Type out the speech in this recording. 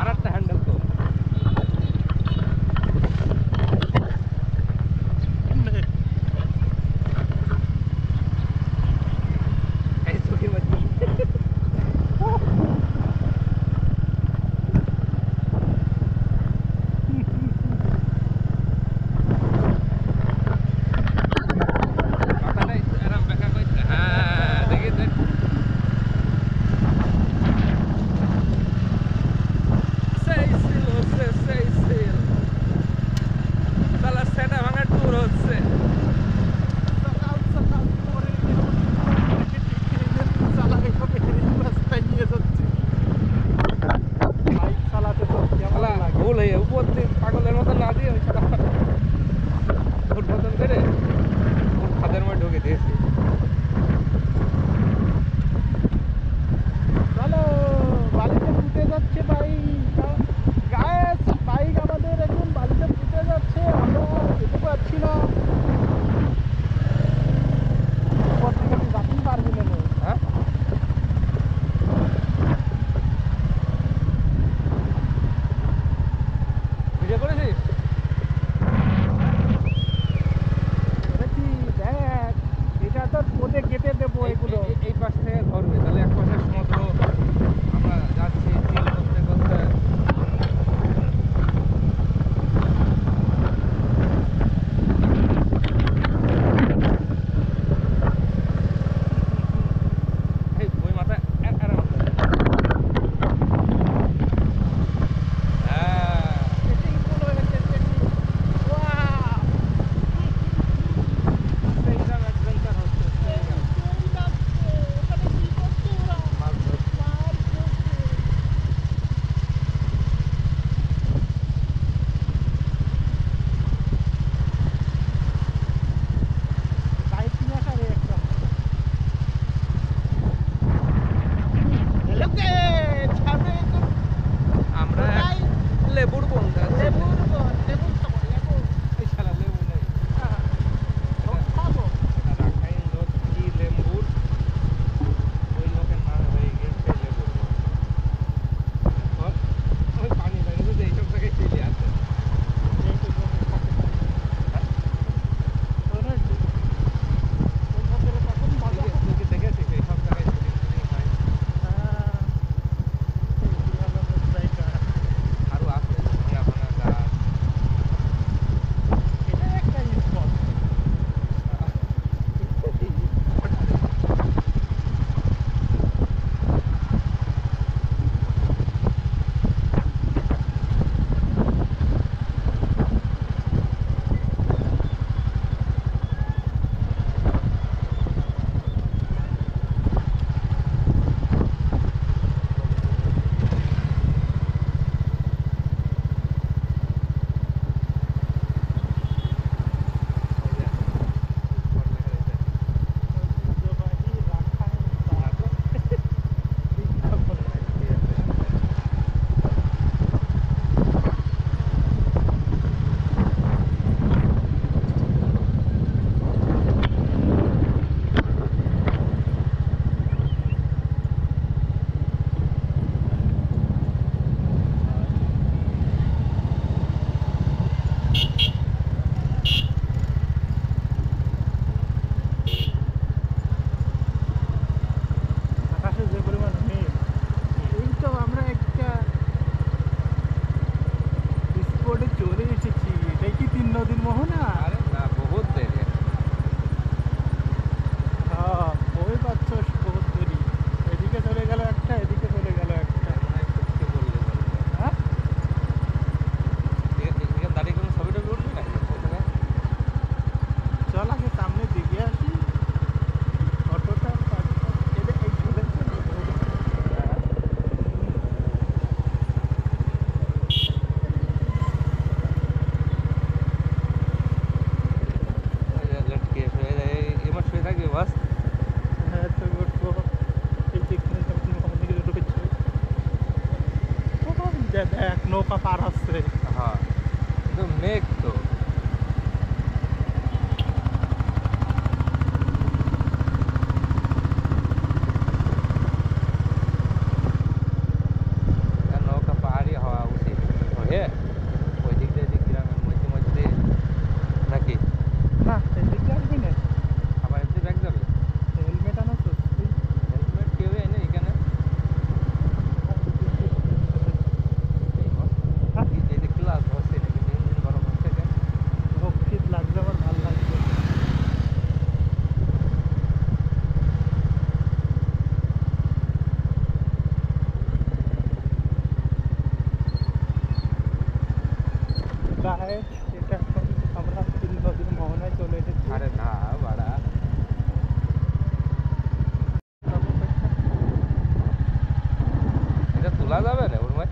আর একটা হ্যান্ডেল তো পাগলের মতো না দিয়ে ওই ছাড়া উদ্বোধন করে ওর খাদের মধ্যে ঢুকে দিয়েছি। চলো বালিতে ফুটে যাচ্ছে বাইক, গায়েস বাইক আমাদের এখন বালিতে ফুটে যাচ্ছে, আমরা যেতে পারছি না। যাতেই পারবি না। হ্যাঁ ভিডিও করেছিস? দেখ এটা তো ওদের কেটে দেবো এগুলো। এই পাশ থেকে ধরবে তাহলে এক পাশে সমুদ্র, আমরা যাচ্ছি চিল করতে করতে। ওই মাথায় লেবুর বনটা এই শালা লেবু নেই। রাখাইন লোক কি লেবুর ওই লোকের নাম হয়ে গেছে লেবুর বন। ওই পানি পানি তো এইসব জায়গায় চলে আসে। দেখেছিস এইসব জায়গায় শুটিং শুটিং হয়। আরো আছে ভাঙা ভাঙা গাছ। নৌকা পার হচ্ছে। হ্যাঁ কিন্তু মেঘ তো গায়ে এটা এখন আমরা নদীর মোহনায় চলে এসেছি। আরে না বাড়া, এটা তোলা যাবে না ওর মাছ।